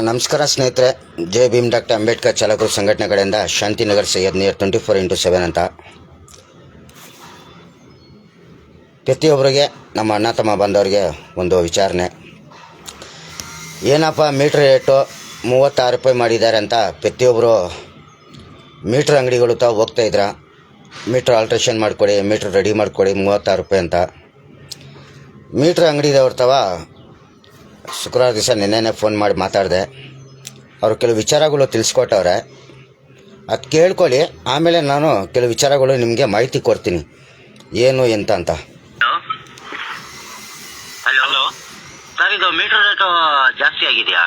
ನಮಸ್ಕಾರ ಸ್ನೇಹಿತರೆ. ಜೈ ಭೀಮ್ ಡಾಕ್ಟರ್ ಅಂಬೇಡ್ಕರ್ ಚಾಲಕರು ಸಂಘಟನೆ ಕಡೆಯಿಂದ ಶಾಂತಿನಗರ್ ಸೈಯದ್ ನಿಯರ್ 24x7 ಅಂತ ಪ್ರತಿಯೊಬ್ಬರಿಗೆ ನಮ್ಮ ಅಣ್ಣ ತಮ್ಮ ಬಂದವರಿಗೆ ಒಂದು ವಿಚಾರಣೆ. ಏನಪ್ಪ ಮೀಟ್ರ್ ರೇಟು 36 ರೂಪಾಯಿ ಮಾಡಿದ್ದಾರೆ ಅಂತ ಪ್ರತಿಯೊಬ್ಬರು ಮೀಟ್ರ್ ಅಂಗಡಿಗಳು ತಾವು ಹೋಗ್ತಾಯಿದ್ರ. ಮೀಟ್ರ್ ಆಲ್ಟ್ರೇಷನ್ ಮಾಡಿಕೊಡಿ, ಮೀಟ್ರ್ ರೆಡಿ ಮಾಡಿಕೊಡಿ 36 ರೂಪಾಯಿ ಅಂತ. ಮೀಟ್ರ್ ಅಂಗಡಿದವ್ರ ತವ ಶುಕ್ರವಾರ ದಿವಸ ನಿನ್ನೆನೇ ಫೋನ್ ಮಾಡಿ ಮಾತಾಡಿದೆ. ಅವರು ಕೆಲವು ವಿಚಾರಗಳು ತಿಳಿಸ್ಕೊಟ್ಟವ್ರೆ, ಅದು ಕೇಳ್ಕೊಳ್ಳಿ. ಆಮೇಲೆ ನಾನು ಕೆಲವು ವಿಚಾರಗಳು ನಿಮಗೆ ಮಾಹಿತಿ ಕೊಡ್ತೀನಿ ಏನು ಎಂತ ಅಂತ. ಹಲೋ ಸರ್, ಇದು ಮೀಟರ್ ರೇಟು ಜಾಸ್ತಿ ಆಗಿದೆಯಾ?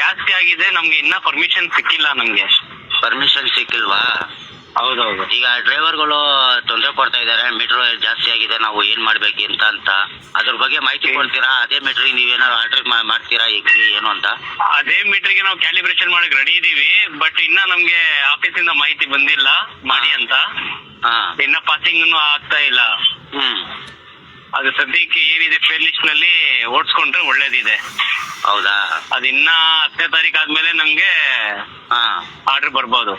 ಜಾಸ್ತಿ ಆಗಿದೆ. ನಮ್ಗೆ ಇನ್ನ ಪರ್ಮಿಷನ್ ಸಿಕ್ಕಿಲ್ಲ. ನಮ್ಗೆ ಪರ್ಮಿಷನ್ ಸಿಕ್ಕಿಲ್ವಾ? ಹೌದೌದು. ಈಗ ಡ್ರೈವರ್ಗಳು ತೊಂದರೆ ಕೊಡ್ತಾ ಇದ್ದಾರೆ, ಮೀಟರ್ ಜಾಸ್ತಿ ಆಗಿದೆ, ನಾವು ಏನ್ ಮಾಡ್ಬೇಕಿಂತ ಅಂತ ಅದ್ರ ಬಗ್ಗೆ ಮಾಹಿತಿ ಕೊಡ್ತೀರಾ? ಅದೇ ಮೀಟರ್ ನೀವೇನಾದ್ರು ಆರ್ಡರ್ ಮಾಡ್ತೀರಾ ಏನು ಅಂತ? ಅದೇ ಮೀಟರ್ಗೆ ನಾವು ಕ್ಯಾಲಿಬ್ರೇಷನ್ ಮಾಡಕ್ ರೆಡಿ ಇದೀವಿ. ಬಟ್ ಇನ್ನ ನಮ್ಗೆ ಆಫೀಸಿಂದ ಮಾಹಿತಿ ಬಂದಿಲ್ಲ ಮಾಡಿ ಅಂತ. ಇನ್ನ ಪಾಸಿಂಗ್ ಆಗ್ತಾ ಇಲ್ಲ. ಅದು ಸದ್ಯಕ್ಕೆ ಏನಿದೆ ಫೇರ್ ಲಿಸ್ಟ್ ನಲ್ಲಿ ಓಡಿಸ್ಕೊಂಡ್ರೆ ಒಳ್ಳೇದಿದೆ. ಹೌದಾ? ಅದಿನ್ನ 10ನೇ ತಾರೀಕು ಆದ್ಮೇಲೆ ನಮ್ಗೆ ಆರ್ಡರ್ ಬರ್ಬೋದು.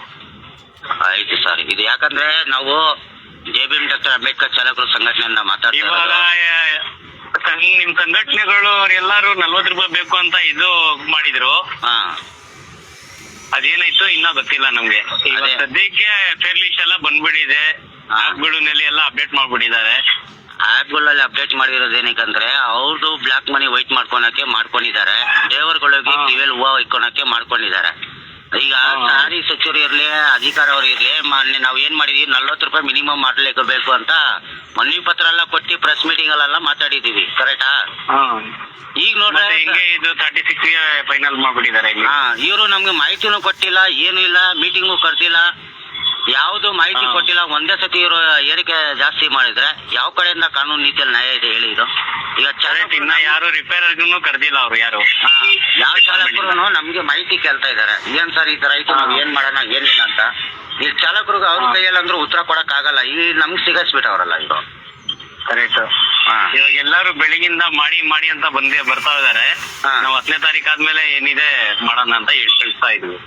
ಆಯ್ತು ಸರ್. ಇದು ಯಾಕಂದ್ರೆ ನಾವು J B M doctor Ambedkar ಚಾಲಕರು ಸಂಘಟನೆಯಿಂದ ಮಾತಾಡ್ತೀವಿ. ಇವಾಗ ನಿಮ್ ಸಂಘಟನೆಗಳು ಎಲ್ಲಾರು 40 ರೂಪಾಯಿ ಬೇಕು ಅಂತ ಇದು ಮಾಡಿದ್ರು. ಅದೇನಾಯ್ತು ಇನ್ನ ಗೊತ್ತಿಲ್ಲ ನಮ್ಗೆ. ಇವಾಗ ಸದ್ಯಕ್ಕೆ ಫೇರ್ ಲಿಸ್ಟ್ ಎಲ್ಲ ಬಂದ್ಬಿಟ್ಟಿದೆ. ಆಪ್ಗಳಲ್ಲಿ ಎಲ್ಲ ಅಪ್ಡೇಟ್ ಮಾಡ್ಬಿಟ್ಟಿದ್ದಾರೆ. ಆಪ್ಗಳಲ್ಲಿ ಅಪ್ಡೇಟ್ ಮಾಡಿರೋದೇನಕ್ಕಂದ್ರೆ ಅವ್ರದ್ದು ಬ್ಲಾಕ್ ಮನಿ ವೈಟ್ ಮಾಡ್ಕೊಂಡಿದ್ದಾರೆ. ಡ್ರೈವರ್ಗಳಿಗೆ ಕಿವಿಯಲ್ಲಿ ಹೂವು ಇಟ್ಕೊಳಕ್ಕೆ ಮಾಡ್ಕೊಂಡಿದ್ದಾರೆ. ಈಗ ಸಾರಿ ಸಚಿವರು ಇರ್ಲಿ, ಅಧಿಕಾರ ಅವ್ರು ಇರ್ಲಿ, ನಾವ್ ಏನ್ ಮಾಡಿದೀವಿ 40 ರೂಪಾಯಿ ಮಿನಿಮಮ್ ಮಾಡ್ಲೇಬೇಕು ಅಂತ ಮನವಿ ಪತ್ರ ಎಲ್ಲ ಕೊಟ್ಟು ಪ್ರೆಸ್ ಮೀಟಿಂಗ್ ಅಲ್ಲೆಲ್ಲ ಮಾತಾಡಿದೀವಿ. ಕರೆಕ್ಟಾ? ಈಗ ನೋಡ್ರೆ ಹಿಂಗೆ ಇದು 36 ಫೈನಲ್ ಮಾಡ್ಬಿಟ್ಟಿದ್ದಾರೆ. ಇವರು ನಮ್ಗೆ ಮಾಹಿತಿನೂ ಕೊಟ್ಟಿಲ್ಲ, ಏನು ಇಲ್ಲ, ಮೀಟಿಂಗು ಕರ್ದಿಲ್ಲ, ಯಾವ್ದು ಮಾಹಿತಿ ಕೊಟ್ಟಿಲ್ಲ. ಒಂದೇ ಸತಿ ಇವರು ಏರಿಕೆ ಜಾಸ್ತಿ ಮಾಡಿದ್ರೆ ಯಾವ ಕಡೆಯಿಂದ ಕಾನೂನು ನೀತಿಯಲ್ಲಿ ನ್ಯಾಯ ಇದೆ ಹೇಳಿ? ಇದು ಈಗ ಇನ್ನ ಯಾರು ರಿಪೇರ್ಗೂ ಕರ್ದಿಲ್ಲ ಅವ್ರು ಯಾರು. ಯಾವ ಚಾಲಕರು ನಮ್ಗೆ ಮಾಹಿತಿ ಕೇಳ್ತಾ ಇದಾರೆ, ಏನ್ ಸರ್ ಈ ತರ ಆಯ್ತು, ನಾವ್ ಏನ್ ಮಾಡೋಣ ಏನಿಲ್ಲ ಅಂತ. ಈ ಚಾಲಕರಿಗೆ ಅವ್ರ ಕೈಯಲ್ಲಿ ಅಂದ್ರೂ ಉತ್ತರ ಕೊಡಕ್ ಆಗಲ್ಲ. ಈ ನಮ್ಗೆ ಸಿಗಸ್ಬಿಟ್ಟವ್ರಲ್ಲ ಇದು. ಕರೆಕ್ಟ್. ಇವಾಗ ಎಲ್ಲಾರು ಬೆಳಿಗಿಂದ ಮಾಡಿ ಅಂತ ಬರ್ತಾ ಇದಾರೆ. ನಾವು 10ನೇ ತಾರೀಕು ಆದ್ಮೇಲೆ ಏನಿದೆ ಮಾಡೋಣ ಅಂತ ಹೇಳ್ತಾ ಇದ್ವಿ.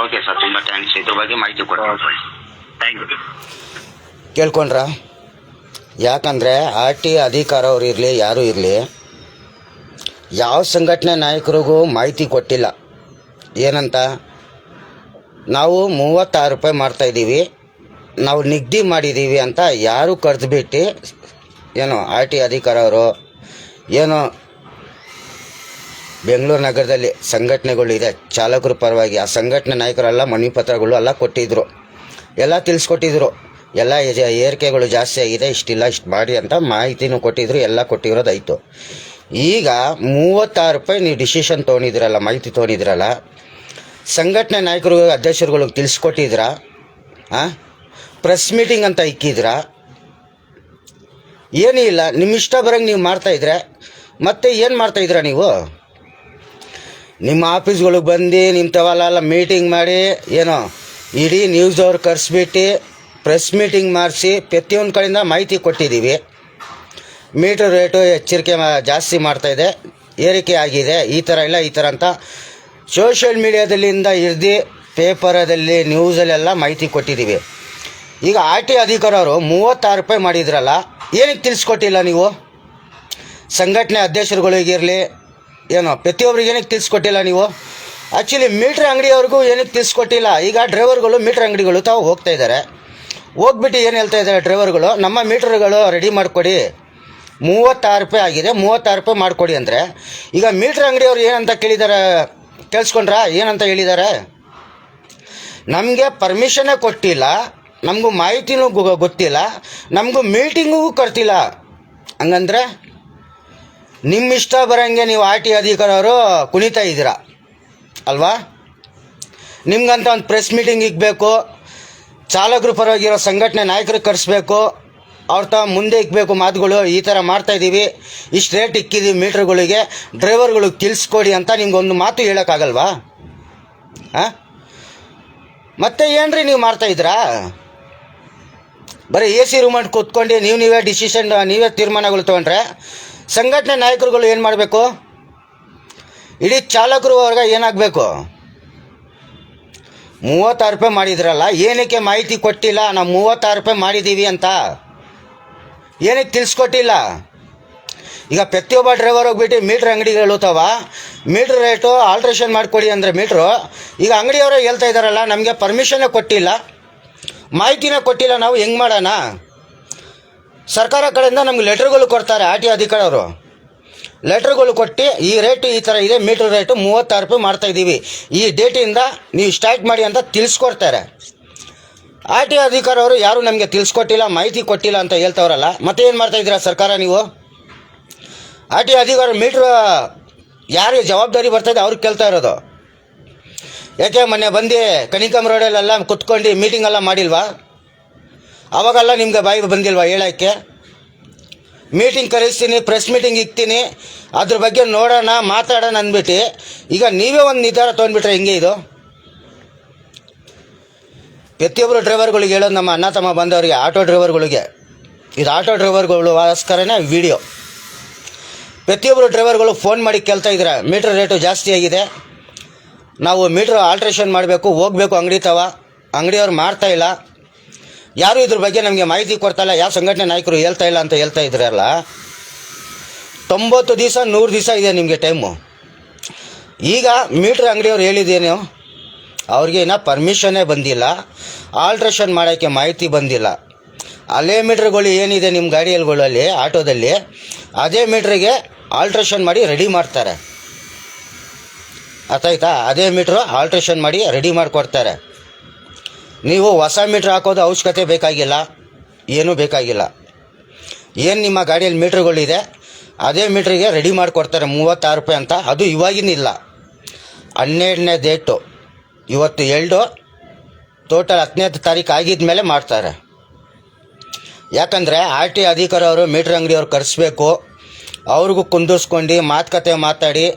ಓಕೆ ಸರ್, ತುಂಬಾ ಥ್ಯಾಂಕ್ಸ್. ಇದ್ರ ಬಗ್ಗೆ ಮಾಹಿತಿ ಕೊಡ್ತೀವಿ. Thank you. ಕೇಳ್ಕೊಂಡ್ರ? ಯಾಕಂದರೆ ಆರ್ ಟಿ ಅಧಿಕಾರ ಅವ್ರು ಇರಲಿ, ಯಾರೂ ಇರಲಿ, ಯಾವ ಸಂಘಟನೆ ನಾಯಕರಿಗೂ ಮಾಹಿತಿ ಕೊಟ್ಟಿಲ್ಲ. ಏನಂತ, ನಾವು 36 ರೂಪಾಯಿ ಮಾಡ್ತಾಯಿದ್ದೀವಿ, ನಾವು ನಿಗದಿ ಮಾಡಿದ್ದೀವಿ ಅಂತ ಯಾರು ಕರೆದುಬಿಟ್ಟು ಏನೋ ಆರ್ ಟಿ ಅಧಿಕಾರ ಅವರು ಏನೋ ಬೆಂಗಳೂರು ನಗರದಲ್ಲಿ ಸಂಘಟನೆಗಳು ಇದೆ ಚಾಲಕರ ಪರವಾಗಿ, ಆ ಸಂಘಟನೆ ನಾಯಕರೆಲ್ಲ ಮನವಿ ಪತ್ರಗಳು ಎಲ್ಲ ಕೊಟ್ಟಿದ್ದರು, ಎಲ್ಲ ತಿಳಿಸ್ಕೊಟ್ಟಿದ್ರು. ಎಲ್ಲ ಏರಿಕೆಗಳು ಜಾಸ್ತಿ ಆಗಿದೆ, ಇಷ್ಟಿಲ್ಲ ಇಷ್ಟು ಮಾಡಿ ಅಂತ ಮಾಹಿತಿನೂ ಕೊಟ್ಟಿದ್ರು, ಎಲ್ಲ ಕೊಟ್ಟಿರೋದಾಯಿತು. ಈಗ 36 ರೂಪಾಯಿ ನೀವು ಡಿಸಿಷನ್ ತೊಗೊಂಡಿದ್ರಲ್ಲ, ಮಾಹಿತಿ ತೊಗೊಂಡಿದ್ರಲ್ಲ, ಸಂಘಟನೆ ನಾಯಕರು ಅಧ್ಯಕ್ಷರುಗಳಿಗೆ ತಿಳಿಸ್ಕೊಟ್ಟಿದ್ರ? ಪ್ರೆಸ್ ಮೀಟಿಂಗ್ ಅಂತ ಇಕ್ಕಿದ್ರ? ಏನೂ ಇಲ್ಲ. ನಿಮ್ಮ ಇಷ್ಟ ಬರಂಗೆ ನೀವು ಮಾಡ್ತಾಯಿದ್ರೆ ಮತ್ತೆ ಏನು ಮಾಡ್ತಾಯಿದ್ರ ನೀವು? ನಿಮ್ಮ ಆಫೀಸ್ಗಳಿಗೆ ಬಂದು ನಿಮ್ಮ ತವಲೆಲ್ಲ ಮೀಟಿಂಗ್ ಮಾಡಿ ಏನೋ ಇಡೀ ನ್ಯೂಸ್ ಅವ್ರು ಕರೆಸ್ಬಿಟ್ಟು ಪ್ರೆಸ್ ಮೀಟಿಂಗ್ ಮಾಡಿಸಿ ಪ್ರತಿಯೊಂದು ಕಡೆಯಿಂದ ಮಾಹಿತಿ ಕೊಟ್ಟಿದ್ದೀವಿ. ಮೀಟರ್ ರೇಟು ಎಚ್ಚರಿಕೆ ಜಾಸ್ತಿ ಮಾಡ್ತಾಯಿದೆ, ಏರಿಕೆ ಆಗಿದೆ, ಈ ಥರ ಇಲ್ಲ ಈ ಥರ ಅಂತ ಸೋಷಿಯಲ್ ಮೀಡಿಯಾದಲ್ಲಿಂದ ಹಿಡ್ದು ಪೇಪರದಲ್ಲಿ ನ್ಯೂಸಲ್ಲೆಲ್ಲ ಮಾಹಿತಿ ಕೊಟ್ಟಿದ್ದೀವಿ. ಈಗ ಆರ್ ಟಿ ಅಧಿಕಾರವರು 36 ರೂಪಾಯಿ ಮಾಡಿದ್ರಲ್ಲ, ಏನಕ್ಕೆ ತಿಳಿಸ್ಕೊಟ್ಟಿಲ್ಲ ನೀವು? ಸಂಘಟನೆ ಅಧ್ಯಕ್ಷರುಗಳಿಗಿರಲಿ ಏನೋ ಪ್ರತಿಯೊಬ್ಬರಿಗೆ ಏನಕ್ಕೆ ತಿಳಿಸ್ಕೊಟ್ಟಿಲ್ಲ ನೀವು? ಆ್ಯಕ್ಚುಲಿ ಮೀಟ್ರ್ ಅಂಗಡಿಯವ್ರಿಗೂ ಏನಕ್ಕೆ ತಿಳಿಸ್ಕೊಟ್ಟಿಲ್ಲ. ಈಗ ಡ್ರೈವರ್ಗಳು ಮೀಟ್ರ್ ಅಂಗಡಿಗಳು ತಾವು ಹೋಗ್ತಾ ಇದ್ದಾರೆ, ಹೋಗ್ಬಿಟ್ಟು ಏನು ಹೇಳ್ತಾ ಇದ್ದಾರೆ ಡ್ರೈವರ್ಗಳು, ನಮ್ಮ ಮೀಟ್ರ್ಗಳು ರೆಡಿ ಮಾಡಿಕೊಡಿ, 36 ರೂಪಾಯಿ ಆಗಿದೆ, 36 ರೂಪಾಯಿ ಮಾಡಿಕೊಡಿ ಅಂದರೆ, ಈಗ ಮೀಟ್ರ್ ಅಂಗಡಿಯವ್ರು ಏನಂತ ಕೇಳಿದ್ದಾರೆ ಕೇಳಿಸ್ಕೊಂಡ್ರಾ? ಏನಂತ ಹೇಳಿದ್ದಾರೆ? ನಮಗೆ ಪರ್ಮಿಷನ್ನೇ ಕೊಟ್ಟಿಲ್ಲ, ನಮಗೂ ಮಾಹಿತಿನೂ ಗೊತ್ತಿಲ್ಲ, ನಮಗೂ ಮೀಟಿಂಗಿಗೂ ಕರ್ತಿಲ್ಲ. ಹಂಗಂದ್ರೆ ನಿಮ್ಮ ಇಷ್ಟ ಬರೋಂಗೆ ನೀವು ಆರ್ ಟಿ ಅಧಿಕಾರವರು ಕುಣಿತಾ ಇದ್ದೀರಾ ಅಲ್ವಾ? ನಿಮ್ಗಂತ ಒಂದು ಪ್ರೆಸ್ ಮೀಟಿಂಗ್ ಇಕ್ಬೇಕು, ಚಾಲಕರು ಪರವಾಗಿರೋ ಸಂಘಟನೆ ನಾಯಕರಿಗೆ ಕರೆಸ್ಬೇಕು, ಅವ್ರ ಮುಂದೆ ಇಕ್ಬೇಕು ಮಾತುಗಳು, ಈ ಥರ ಮಾಡ್ತಾಯಿದ್ದೀವಿ, ಇಷ್ಟು ರೇಟ್ ಇಕ್ಕಿದ್ದೀವಿ ಮೀಟ್ರ್ಗಳಿಗೆ, ಡ್ರೈವರ್ಗಳಿಗೆ ತಿಳಿಸ್ಕೊಡಿ ಅಂತ ನಿಮ್ಗೊಂದು ಮಾತು ಹೇಳೋಕ್ಕಾಗಲ್ವಾ? ಮತ್ತೆ ಏನ್ರಿ ನೀವು ಮಾಡ್ತಾಯಿದ್ರಾ? ಬರೀ AC ರೂಮಲ್ಲಿ ಕೂತ್ಕೊಂಡು ನೀವೇ ಡಿಸಿಷನ್, ನೀವೇ ತೀರ್ಮಾನಗಳು ತೊಗೊಂಡ್ರೆ ಸಂಘಟನೆ ನಾಯಕರುಗಳು ಏನು ಮಾಡಬೇಕು? ಇಡೀ ಚಾಲಕರು ಅವ್ರಿಗೆ ಏನಾಗಬೇಕು? 36 ರೂಪಾಯಿ ಮಾಡಿದ್ರಲ್ಲ, ಏನಕ್ಕೆ ಮಾಹಿತಿ ಕೊಟ್ಟಿಲ್ಲ? ನಾವು 36 ರೂಪಾಯಿ ಮಾಡಿದ್ದೀವಿ ಅಂತ ಏನಕ್ಕೆ ತಿಳಿಸ್ಕೊಟ್ಟಿಲ್ಲ? ಈಗ ಪ್ರತಿಯೊಬ್ಬ ಡ್ರೈವರ್ ಹೋಗ್ಬಿಟ್ಟು ಮೀಟ್ರ್ ಅಂಗಡಿಗೆ ಹೇಳುತ್ತವ, ಮೀಟ್ರ್ ರೇಟು ಆಲ್ಟ್ರೇಷನ್ ಮಾಡಿಕೊಡಿ ಅಂದರೆ ಮೀಟ್ರು. ಈಗ ಅಂಗಡಿಯವರೇ ಹೇಳ್ತಾ ಇದ್ದಾರಲ್ಲ, ನಮಗೆ ಪರ್ಮಿಷನ್ನೇ ಕೊಟ್ಟಿಲ್ಲ, ಮಾಹಿತಿನೇ ಕೊಟ್ಟಿಲ್ಲ, ನಾವು ಹೆಂಗೆ ಮಾಡೋಣ? ಸರ್ಕಾರ ಕಡೆಯಿಂದ ನಮ್ಗೆ ಲೆಟ್ರ್ಗಳು ಕೊಡ್ತಾರೆ ಆರ್ ಟಿ ಅಧಿಕಾರಿಯವರು. ಲೆಟ್ರ್ಗಳು ಕೊಟ್ಟು ಈ ರೇಟು ಈ ಥರ ಇದೆ, ಮೀಟ್ರ್ ರೇಟು 36 ರೂಪಾಯಿ ಮಾಡ್ತಾಯಿದ್ದೀವಿ, ಈ ಡೇಟಿಂದ ನೀವು ಸ್ಟಾರ್ಟ್ ಮಾಡಿ ಅಂತ ತಿಳಿಸ್ಕೊಡ್ತಾರೆ. ಆರ್ ಟಿ ಅಧಿಕಾರಿಯವರು ಯಾರು ನಮಗೆ ತಿಳಿಸ್ಕೊಟ್ಟಿಲ್ಲ, ಮಾಹಿತಿ ಕೊಟ್ಟಿಲ್ಲ ಅಂತ ಹೇಳ್ತವ್ರಲ್ಲ, ಮತ್ತೆ ಏನು ಮಾಡ್ತಾಯಿದ್ದೀರಾ ಸರ್ಕಾರ ನೀವು? ಆರ್ ಟಿ ಅಧಿಕಾರಿ ಮೀಟ್ರ್ ಯಾರು ಜವಾಬ್ದಾರಿ ಬರ್ತಾಯಿದೆ ಅವ್ರಿಗೆ ಕೇಳ್ತಾ ಇರೋದು. ಯಾಕೆ ಮೊನ್ನೆ ಬಂದು ಕನಿಕಮ್ ರೋಡಲ್ಲೆಲ್ಲ ಕುತ್ಕೊಂಡು ಮೀಟಿಂಗೆಲ್ಲ ಮಾಡಿಲ್ವಾ? ಅವಾಗೆಲ್ಲ ನಿಮಗೆ ಬಾಯಿ ಬಂದಿಲ್ವಾ ಹೇಳೋಕ್ಕೆ? ಮೀಟಿಂಗ್ ಕರೆಸ್ತೀನಿ, ಪ್ರೆಸ್ ಮೀಟಿಂಗ್ ಇಕ್ತೀನಿ, ಅದ್ರ ಬಗ್ಗೆ ನೋಡೋಣ ಮಾತಾಡೋಣ ಅಂದ್ಬಿಟ್ಟು ಈಗ ನೀವೇ ಒಂದು ನಿರ್ಧಾರ ತೊಗೊಂಡ್ಬಿಟ್ರೆ ಹೆಂಗೆ ಇದು? ಪ್ರತಿಯೊಬ್ಬರು ಡ್ರೈವರ್ಗಳಿಗೆ ಹೇಳೋದು, ನಮ್ಮ ಅಣ್ಣ ತಮ್ಮ ಬಂದವರಿಗೆ, ಆಟೋ ಡ್ರೈವರ್ಗಳಿಗೆ, ಇದು ಆಟೋ ಡ್ರೈವರ್ಗಳಿಗೋಸ್ಕರನೇ ವಿಡಿಯೋ. ಪ್ರತಿಯೊಬ್ಬರು ಡ್ರೈವರ್ಗಳು ಫೋನ್ ಮಾಡಿ ಕೇಳ್ತಾ ಇದ್ದೀರಾ, ಮೀಟ್ರ್ ರೇಟು ಜಾಸ್ತಿ ಆಗಿದೆ, ನಾವು ಮೀಟ್ರ್ ಆಲ್ಟ್ರೇಷನ್ ಮಾಡಬೇಕು, ಹೋಗಬೇಕು ಅಂಗಡಿ ತವ, ಅಂಗಡಿಯವ್ರು ಮಾಡ್ತಾಯಿಲ್ಲ, ಯಾರು ಇದ್ರ ಬಗ್ಗೆ ನಮಗೆ ಮಾಹಿತಿ ಕೊಡ್ತಾಯಿಲ್ಲ, ಯಾವ ಸಂಘಟನೆ ನಾಯಕರು ಹೇಳ್ತಾ ಇಲ್ಲ ಅಂತ ಹೇಳ್ತಾ ಇದ್ರಲ್ಲ. 90 ದಿವಸ 100 ದಿವಸ ಇದೆ ನಿಮಗೆ ಟೈಮು. ಈಗ ಮೀಟ್ರ್ ಅಂಗಡಿಯವ್ರು ಹೇಳಿದ್ದೇನು, ಅವ್ರಿಗೆ ಇನ್ನೂ ಪರ್ಮಿಷನ್ನೇ ಬಂದಿಲ್ಲ, ಆಲ್ಟ್ರೇಷನ್ ಮಾಡೋಕ್ಕೆ ಮಾಹಿತಿ ಬಂದಿಲ್ಲ. ಅಲ್ಲೇ ಮೀಟ್ರ್ಗಳು ಏನಿದೆ ನಿಮ್ಮ ಗಾಡಿಯಲ್ಲಿ ಆಟೋದಲ್ಲಿ, ಅದೇ ಮೀಟ್ರಿಗೆ ಆಲ್ಟ್ರೇಷನ್ ಮಾಡಿ ರೆಡಿ ಮಾಡ್ತಾರೆ. ಅರ್ಥಾಯ್ತಾ? ಅದೇ ಮೀಟ್ರು ಆಲ್ಟ್ರೇಷನ್ ಮಾಡಿ ರೆಡಿ ಮಾಡಿಕೊಡ್ತಾರೆ. ನೀವು ಹೊಸ ಮೀಟ್ರ್ ಹಾಕೋದು ಅವಶ್ಯಕತೆ ಬೇಕಾಗಿಲ್ಲ, ಏನೂ ಬೇಕಾಗಿಲ್ಲ. ಏನು ನಿಮ್ಮ ಗಾಡಿಯಲ್ಲಿ ಮೀಟ್ರ್ಗಳಿದೆ ಅದೇ ಮೀಟ್ರಿಗೆ ರೆಡಿ ಮಾಡಿಕೊಡ್ತಾರೆ 36 ರೂಪಾಯಿ ಅಂತ. ಅದು ಇವಾಗಿನಿಲ್ಲ, 12ನೇ ಡೇಟು, ಇವತ್ತು 2, ಟೋಟಲ್ 10ನೇ ತಾರೀಕು ಆಗಿದ ಮೇಲೆ ಮಾಡ್ತಾರೆ. ಯಾಕಂದರೆ ಆರ್ ಟಿ ಅಧಿಕಾರಿ ಅವರು ಮೀಟ್ರ್ ಅಂಗಡಿಯವ್ರು ಕರೆಸ್ಬೇಕು, ಅವ್ರಿಗೂ ಕುಂದಿಸ್ಕೊಂಡು ಮಾತುಕತೆ ಮಾತಾಡಿ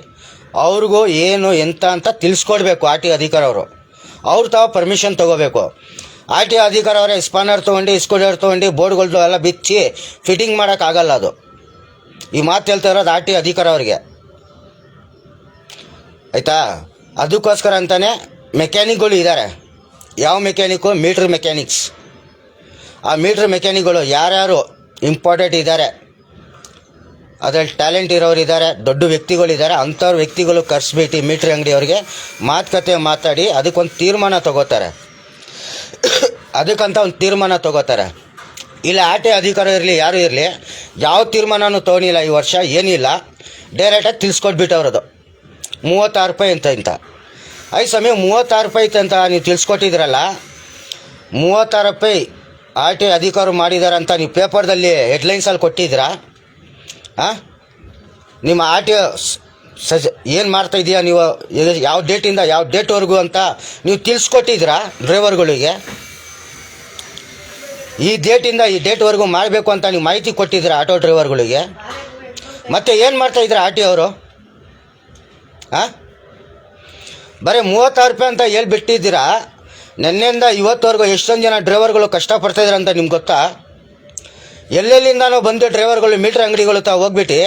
ಅವ್ರಿಗೂ ಏನು ಎಂತ ಅಂತ ತಿಳಿಸ್ಕೊಡ್ಬೇಕು. ಆರ್ ಟಿ ಅಧಿಕಾರಿ ಅವರು ತಾವು ಪರ್ಮಿಷನ್ ತೊಗೋಬೇಕು. ಆರ್ ಟಿ ಅಧಿಕಾರಿ ಅವರೇ ಸ್ಪಾನರ್ ತೊಗೊಂಡು ಸ್ಕೂಟರ್ ತೊಗೊಂಡು ಬೋರ್ಡ್ಗಳು ಎಲ್ಲ ಬಿಚ್ಚಿ ಫಿಟ್ಟಿಂಗ್ ಮಾಡೋಕ್ಕಾಗಲ್ಲ. ಅದು ಈ ಮಾತು ಹೇಳ್ತಾ ಇರೋದು ಆರ್ ಟಿ ಅಧಿಕಾರಿ ಅವ್ರಿಗೆ, ಆಯಿತಾ? ಅದಕ್ಕೋಸ್ಕರ ಅಂತಲೇ ಮೆಕ್ಯಾನಿಕ್ಗಳು ಇದ್ದಾರೆ. ಯಾವ ಮೆಕ್ಯಾನಿಕ್ಕು? Meter mechanics. ಆ ಮೀಟ್ರ್ ಮೆಕ್ಯಾನಿಕ್ಗಳು ಯಾರ್ಯಾರು ಇಂಪಾರ್ಟೆಂಟ್ ಇದ್ದಾರೆ, ಅದರಲ್ಲಿ ಟ್ಯಾಲೆಂಟ್ ಇರೋರು ಇದ್ದಾರೆ, ದೊಡ್ಡ ವ್ಯಕ್ತಿಗಳಿದ್ದಾರೆ, ಅಂಥವ್ರ ವ್ಯಕ್ತಿಗಳು ಕರೆಸ್ಬಿಟ್ಟು ಮೀಟ್ರ್ ಅಂಗಡಿಯವ್ರಿಗೆ ಮಾತುಕತೆ ಮಾತಾಡಿ ಅದಕ್ಕೊಂದು ತೀರ್ಮಾನ ತೊಗೋತಾರೆ. ಅದಕ್ಕಂತ ಒಂದು ತೀರ್ಮಾನ ತೊಗೋತಾರೆ. ಇಲ್ಲ ಆರ್ ಟಿ ಅಧಿಕಾರಿ ಇರಲಿ ಯಾರು ಇರಲಿ, ಯಾವ ತೀರ್ಮಾನನೂ ತೊಗೊಳಿಲ್ಲ ಈ ವರ್ಷ, ಏನಿಲ್ಲ, ಡೈರೆಕ್ಟಾಗಿ ತಿಳಿಸ್ಕೊಟ್ಬಿಟ್ಟವ್ರದು 36 ರೂಪಾಯಿ ಅಂತ. ಐದು ಸಮಯ 36 ರೂಪಾಯಿ ಅಂತ ನೀವು ತಿಳಿಸ್ಕೊಟ್ಟಿದ್ರಲ್ಲ, 36 ರೂಪಾಯಿ ಆರ್ ಟಿ ಅಧಿಕಾರಿ ಮಾಡಿದ್ದಾರೆ ಅಂತ ನೀವು ಪೇಪರ್ದಲ್ಲಿ ಹೆಡ್ಲೈನ್ಸಲ್ಲಿ ಕೊಟ್ಟಿದ್ದೀರಾ? ಹಾಂ, ನಿಮ್ಮ ಆರ್ ಟಿ ಏನು ಮಾಡ್ತಾಯಿದ್ದೀಯಾ ನೀವು, ಯಾವ ಡೇಟಿಂದ ಯಾವ ಡೇಟ್ವರೆಗೂ ಅಂತ ನೀವು ತಿಳಿಸ್ಕೊಟ್ಟಿದ್ದೀರಾ ಡ್ರೈವರ್ಗಳಿಗೆ? ಈ ಡೇಟಿಂದ ಈ ಡೇಟ್ವರೆಗೂ ಮಾಡಬೇಕು ಅಂತ ನೀವು ಮಾಹಿತಿ ಕೊಟ್ಟಿದ್ದೀರಾ ಆಟೋ ಡ್ರೈವರ್ಗಳಿಗೆ? ಮತ್ತೆ ಏನು ಮಾಡ್ತಾಯಿದ್ದೀರಾ ಆರ್ ಟಿ ಅವರು? ಹಾಂ, ಬರೀ 36 ರೂಪಾಯಿ ಅಂತ ಹೇಳ್ಬಿಟ್ಟಿದ್ದೀರಾ. ನೆನ್ನೆಯಿಂದ ಇವತ್ತವರೆಗೂ ಎಷ್ಟೊಂದು ಜನ ಡ್ರೈವರ್ಗಳು ಕಷ್ಟಪಡ್ತಾಯಿದ್ರು ಅಂತ ನಿಮ್ಗೆ ಗೊತ್ತಾ? ಎಲ್ಲೆಲ್ಲಿಂದನೂ ಬಂದು ಡ್ರೈವರ್ಗಳು ಮೀಟ್ರ್ ಅಂಗಡಿಗಳು ಹೋಗ್ಬಿಟ್ಟು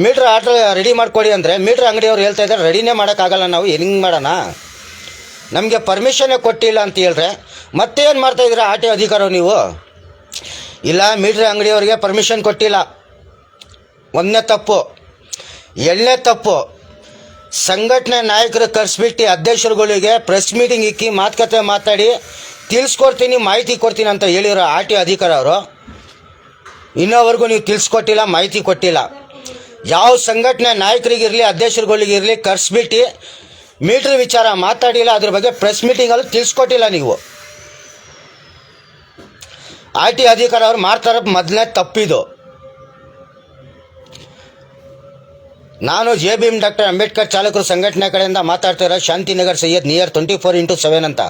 ಮೀಟ್ರ್ ಆಟೋ ರೆಡಿ ಮಾಡಿಕೊಡಿ ಅಂದರೆ ಮೀಟ್ರ್ ಅಂಗಡಿಯವ್ರು ಹೇಳ್ತಾ ಇದ್ದಾರೆ ರೆಡಿನೇ ಮಾಡೋಕ್ಕಾಗಲ್ಲ, ನಾವು ಹೆಂಗೆ ಮಾಡೋಣ, ನಮಗೆ ಪರ್ಮಿಷನ್ನೇ ಕೊಟ್ಟಿಲ್ಲ ಅಂತ ಹೇಳ್ರೆ ಮತ್ತೇನು ಮಾಡ್ತಾಯಿದ್ದೀರಾ ಆರ್ ಟಿ ಅಧಿಕಾರಿ ನೀವು? ಇಲ್ಲ, ಮೀಟ್ರ್ ಅಂಗಡಿಯವ್ರಿಗೆ ಪರ್ಮಿಷನ್ ಕೊಟ್ಟಿಲ್ಲ, ಒಂದನೇ ತಪ್ಪು. ಎರಡನೇ ತಪ್ಪು, ಸಂಘಟನೆ ನಾಯಕರು ಕರೆಸ್ಬಿಟ್ಟು ಅಧ್ಯಕ್ಷರುಗಳಿಗೆ ಪ್ರೆಸ್ ಮೀಟಿಂಗ್ ಇಕ್ಕಿ ಮಾತುಕತೆ ಮಾತಾಡಿ ತಿಳಿಸ್ಕೊಡ್ತೀನಿ, ಮಾಹಿತಿ ಕೊಡ್ತೀನಿ ಅಂತ ಹೇಳಿರೋ ಆರ್ ಟಿ ಅಧಿಕಾರಿ ಅವರು ಇನ್ನೋವರೆಗೂ ನೀವು ತಿಳಿಸ್ಕೊಟ್ಟಿಲ್ಲ, ಮಾಹಿತಿ ಕೊಟ್ಟಿಲ್ಲ. ಯಾವ ಸಂಘಟನೆ ನಾಯಕರಿಗಿರಲಿ ಅಧ್ಯಕ್ಷರುಗಳಿಗಿರಲಿ ಕರೆಸ್ಬಿಟ್ಟು ಮೀಟ್ರ್ ವಿಚಾರ ಮಾತಾಡಿಲ್ಲ, ಅದ್ರ ಬಗ್ಗೆ ಪ್ರೆಸ್ ಮೀಟಿಂಗಲ್ಲೂ ತಿಳಿಸ್ಕೊಟ್ಟಿಲ್ಲ ನೀವು. ಆರ್ ಟಿ ಅಧಿಕಾರಿ ಅವ್ರು ಮಾಡ್ತಾರ ಮೊದಲನೇ ತಪ್ಪಿದು. ನಾನು JBM ಡಾಕ್ಟರ್ ಅಂಬೇಡ್ಕರ್ ಚಾಲಕರು ಸಂಘಟನೆ ಕಡೆಯಿಂದ ಮಾತಾಡ್ತಾ ಇರೋ ಶಾಂತಿನಗರ್ ಸೈಯದ್ ನಿಯರ್ 24x7 ಅಂತ.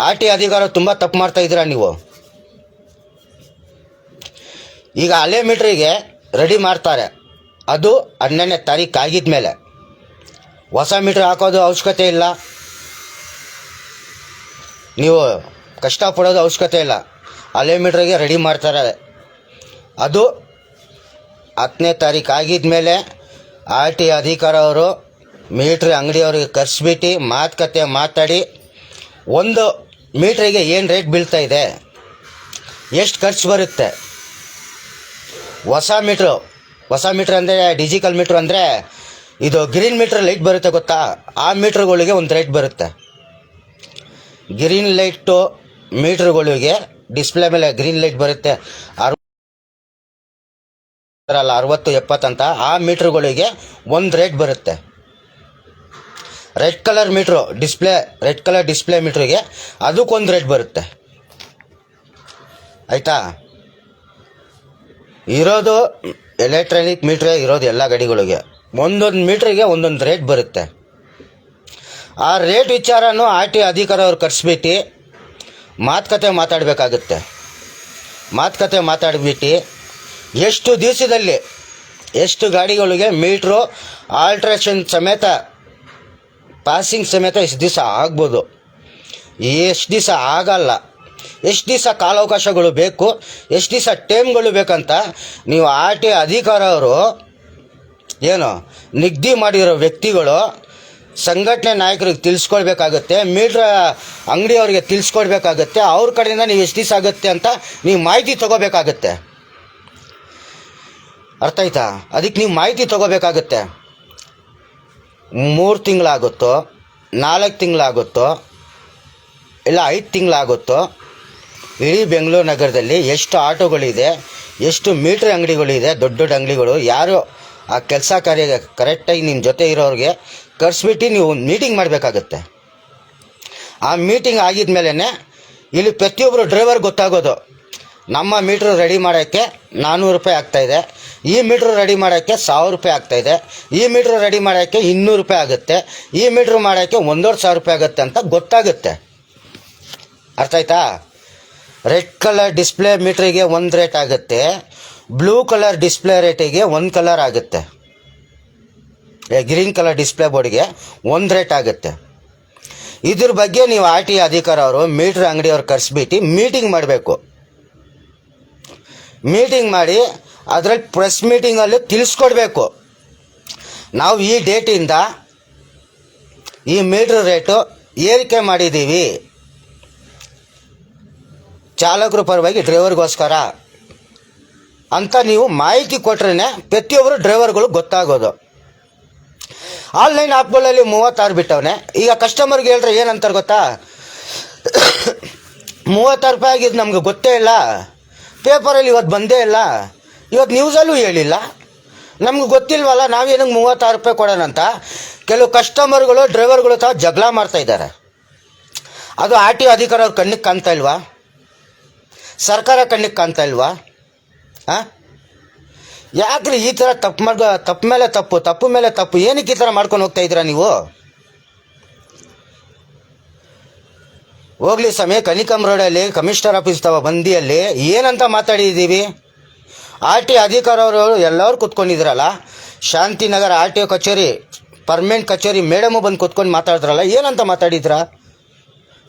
ಆರ್ ಟಿ ಅಧಿಕಾರಿ ತುಂಬ ತಪ್ಪು ಮಾಡ್ತಾ ಇದ್ದೀರಾ ನೀವು. ಈಗ ಹಳೆ ಮೀಟ್ರಿಗೆ ರೆಡಿ ಮಾಡ್ತಾರೆ, ಅದು 12ನೇ ತಾರೀಕು ಆಗಿದ ಮೇಲೆ. ಹೊಸ ಮೀಟ್ರ್ ಹಾಕೋದು ಅವಶ್ಯಕತೆ ಇಲ್ಲ, ನೀವು ಕಷ್ಟಪಡೋದು ಅವಶ್ಯಕತೆ ಇಲ್ಲ. ಹಳೆ ಮೀಟ್ರಿಗೆ ರೆಡಿ ಮಾಡ್ತಾರೆ, ಅದು 10ನೇ ತಾರೀಕು ಆಗಿದ ಮೇಲೆ ಆರ್ ಟಿ ಅಧಿಕಾರ ಅವರು ಮೀಟ್ರ್ ಅಂಗಡಿಯವ್ರಿಗೆ ಕರೆಸ್ಬಿಟ್ಟು ಮಾತುಕತೆ ಮಾತಾಡಿ ಒಂದು ಮೀಟ್ರಿಗೆ ಏನು ರೇಟ್ ಬೀಳ್ತಾ ಇದೆ, ಎಷ್ಟು ಖರ್ಚು ಬರುತ್ತೆ. ಹೊಸ ಮೀಟ್ರ್ ಅಂದರೆ ಡಿಜಿಟಲ್ ಮೀಟ್ರ್ ಅಂದರೆ ಇದು ಗ್ರೀನ್ ಮೀಟ್ರ್ ಲೈಟ್ ಬರುತ್ತೆ ಗೊತ್ತಾ, ಆ ಮೀಟ್ರ್ಗಳಿಗೆ ಒಂದು ರೇಟ್ ಬರುತ್ತೆ. ಗ್ರೀನ್ ಲೈಟು ಮೀಟ್ರ್ಗಳಿಗೆ ಡಿಸ್ಪ್ಲೇ ಮೇಲೆ ಗ್ರೀನ್ ಲೈಟ್ ಬರುತ್ತೆ 60-70 ಅಂತ, ಆ ಮೀಟ್ರ್ಗಳಿಗೆ ಒಂದು ರೇಟ್ ಬರುತ್ತೆ. ರೆಡ್ ಕಲರ್ ಡಿಸ್ಪ್ಲೇ ಮೀಟ್ರಿಗೆ ಅದಕ್ಕೊಂದು ರೇಟ್ ಬರುತ್ತೆ. ಆಯಿತಾ? ಇರೋದು ಎಲೆಕ್ಟ್ರಾನಿಕ್ ಮೀಟ್ರೇ ಇರೋದು ಎಲ್ಲ ಗಾಡಿಗಳಿಗೆ. ಒಂದೊಂದು ಮೀಟ್ರಿಗೆ ಒಂದೊಂದು ರೇಟ್ ಬರುತ್ತೆ. ಆ ರೇಟ್ ವಿಚಾರನೂ ಆರ್ ಟಿ ಅಧಿಕಾರ ಅವ್ರು ಕರೆಸ್ಬಿಟ್ಟು ಮಾತುಕತೆ ಮಾತಾಡಬೇಕಾಗುತ್ತೆ. ಮಾತುಕತೆ ಮಾತಾಡ್ಬಿಟ್ಟು ಎಷ್ಟು ದಿವಸದಲ್ಲಿ ಎಷ್ಟು ಗಾಡಿಗಳಿಗೆ ಮೀಟ್ರು ಆಲ್ಟ್ರೇಷನ್ ಸಮೇತ ಪಾಸಿಂಗ್ ಸಮೇತ ಎಷ್ಟು ದಿವಸ ಆಗ್ಬೋದು, ಎಷ್ಟು ದಿವಸ ಆಗಲ್ಲ, ಎಷ್ಟು ದಿವಸ ಕಾಲಾವಕಾಶಗಳು ಬೇಕು, ಎಷ್ಟು ದಿವಸ ಟೈಮ್ಗಳು ಬೇಕಂತ ನೀವು ಆರ್ ಟಿ ಅಧಿಕಾರ ಅವರು ಏನು ನಿಗದಿ ಮಾಡಿರೋ ವ್ಯಕ್ತಿಗಳು ಸಂಘಟನೆ ನಾಯಕರಿಗೆ ತಿಳಿಸ್ಕೊಡ್ಬೇಕಾಗತ್ತೆ, ಮೀಟ್ರ್ ಅಂಗಡಿಯವ್ರಿಗೆ ತಿಳಿಸ್ಕೊಡ್ಬೇಕಾಗತ್ತೆ. ಅವ್ರ ಕಡೆಯಿಂದ ನೀವು ಎಷ್ಟು ದಿವಸ ಆಗುತ್ತೆ ಅಂತ ನೀವು ಮಾಹಿತಿ ತೊಗೋಬೇಕಾಗತ್ತೆ. ಅರ್ಥ ಆಯ್ತಾ? ಅದಕ್ಕೆ ನೀವು ಮಾಹಿತಿ ತೊಗೋಬೇಕಾಗತ್ತೆ. 3 ತಿಂಗಳಾಗುತ್ತೋ, 4 ತಿಂಗಳಾಗುತ್ತೋ, ಇಲ್ಲ 5 ತಿಂಗಳಾಗುತ್ತೋ, ಇಡೀ ಬೆಂಗಳೂರು ನಗರದಲ್ಲಿ ಎಷ್ಟು ಆಟೋಗಳಿದೆ, ಎಷ್ಟು ಮೀಟ್ರ್ ಅಂಗಡಿಗಳಿದೆ, ದೊಡ್ಡ ದೊಡ್ಡ ಅಂಗಡಿಗಳು, ಯಾರು ಆ ಕೆಲಸ ಕಾರ್ಯ ಕರೆಕ್ಟಾಗಿ ನಿಮ್ಮ ಜೊತೆ ಇರೋರಿಗೆ ಕರೆಸ್ಬಿಟ್ಟು ನೀವು ಮೀಟಿಂಗ್ ಮಾಡಬೇಕಾಗತ್ತೆ. ಆ ಮೀಟಿಂಗ್ ಆಗಿದ ಮೇಲೇ ಇಲ್ಲಿ ಪ್ರತಿಯೊಬ್ಬರು ಡ್ರೈವರ್ ಗೊತ್ತಾಗೋದು, ನಮ್ಮ ಮೀಟ್ರ್ ರೆಡಿ ಮಾಡೋಕ್ಕೆ 400 ರೂಪಾಯಿ ಆಗ್ತಾಯಿದೆ, ಈ ಮೀಟ್ರ್ ರೆಡಿ ಮಾಡೋಕ್ಕೆ 1000 ರೂಪಾಯಿ ಆಗ್ತಾಯಿದೆ, ಈ ಮೀಟ್ರ್ ರೆಡಿ ಮಾಡೋಕ್ಕೆ 200 ರೂಪಾಯಿ ಆಗುತ್ತೆ, ಈ ಮೀಟ್ರ್ ಮಾಡೋಕ್ಕೆ 1500 ರೂಪಾಯಿ ಆಗುತ್ತೆ ಅಂತ ಗೊತ್ತಾಗುತ್ತೆ. ಅರ್ಥ ಆಯ್ತಾ? ರೆಡ್ ಕಲರ್ ಡಿಸ್ಪ್ಲೇ ಮೀಟ್ರಿಗೆ ಒಂದು ರೇಟ್ ಆಗುತ್ತೆ, ಬ್ಲೂ ಕಲರ್ ಡಿಸ್ಪ್ಲೇ ರೇಟಿಗೆ ಒಂದು ಕಲರ್ ಆಗುತ್ತೆ, ಗ್ರೀನ್ ಕಲರ್ ಡಿಸ್ಪ್ಲೇ ಬೋರ್ಡ್ಗೆ ಒಂದು ರೇಟ್ ಆಗುತ್ತೆ. ಇದ್ರ ಬಗ್ಗೆ ನೀವು ಆರ್ ಟಿ ಅಧಿಕಾರ ಅವರು ಮೀಟ್ರ್ ಅಂಗಡಿಯವ್ರು ಕರೆಸ್ಬಿಟ್ಟು ಮೀಟಿಂಗ್ ಮಾಡಬೇಕು. ಮೀಟಿಂಗ್ ಮಾಡಿ ಅದರಲ್ಲಿ ಪ್ರೆಸ್ ಮೀಟಿಂಗಲ್ಲಿ ತಿಳಿಸ್ಕೊಡ್ಬೇಕು, ನಾವು ಈ ಡೇಟಿಂದ ಈ ಮೀಟ್ರ್ ರೇಟು ಏರಿಕೆ ಮಾಡಿದ್ದೀವಿ, ಚಾಲಕರು ಪರವಾಗಿ ಡ್ರೈವರ್ಗೋಸ್ಕರ ಅಂತ ನೀವು ಮಾಹಿತಿ ಕೊಟ್ರೇ ಪ್ರತಿಯೊಬ್ಬರು ಡ್ರೈವರ್ಗಳು ಗೊತ್ತಾಗೋದು. ಆನ್ಲೈನ್ ಆ್ಯಪ್ಗಳಲ್ಲಿ 36 ಬಿಟ್ಟವನೆ. ಈಗ ಕಸ್ಟಮರ್ಗೆ ಹೇಳ್ರೆ ಏನಂತಾರೆ ಗೊತ್ತಾ, 36 ರೂಪಾಯಿ ಆಗಿದ್ದು ನಮ್ಗೆ ಗೊತ್ತೇ ಇಲ್ಲ, ಪೇಪರಲ್ಲಿ ಇವತ್ತು ಬಂದೇ ಇಲ್ಲ, ಇವತ್ತು ನ್ಯೂಸಲ್ಲೂ ಹೇಳಿಲ್ಲ, ನಮ್ಗೆ ಗೊತ್ತಿಲ್ವಲ್ಲ, ನಾವೇನಂಗೆ 36 ರೂಪಾಯಿ ಕೊಡೋಣ ಅಂತ ಕೆಲವು ಕಸ್ಟಮರ್ಗಳು ಡ್ರೈವರ್ಗಳು ಸಹ ಜಗಳ ಮಾಡ್ತಾಯಿದ್ದಾರೆ. ಅದು ಆರ್ ಟಿ ಅಧಿಕಾರ ಅವ್ರ ಕಣ್ಣಿಗೆ ಕಾಣ್ತಾ ಇಲ್ವಾ? ಸರ್ಕಾರ ಕಣ್ಣಿಗೆ ಕಾಣ್ತಾ ಇಲ್ವಾ? ಹಾಂ, ಯಾಕ್ರಿ ಈ ಥರ ತಪ್ಪು ಮೇಲೆ ತಪ್ಪು ಏನಕ್ಕೆ ಈ ಥರ ಮಾಡ್ಕೊಂಡು ಹೋಗ್ತಾ ಇದ್ದೀರಾ ನೀವು? ಹೋಗ್ಲಿ ಸಮಯ ಕನಿಕಮ್ ರೋಡಲ್ಲಿ ಕಮಿಷನರ್ ಆಫೀಸ್ ಬಂದಿಯಲ್ಲಿ ಏನಂತ ಮಾತಾಡಿದ್ದೀವಿ? ಆರ್ ಟಿ ಅಧಿಕಾರ ಅವರು ಎಲ್ಲರೂ ಕೂತ್ಕೊಂಡಿದ್ರಲ್ಲ, ಶಾಂತಿನಗರ ಆರ್ ಟಿ ಒ ಕಚೇರಿ ಪರ್ಮನೆಂಟ್ ಕಚೇರಿ ಮೇಡಮು ಬಂದು ಕೂತ್ಕೊಂಡು ಮಾತಾಡಿದ್ರಲ್ಲ, ಏನಂತ ಮಾತಾಡಿದ್ರ?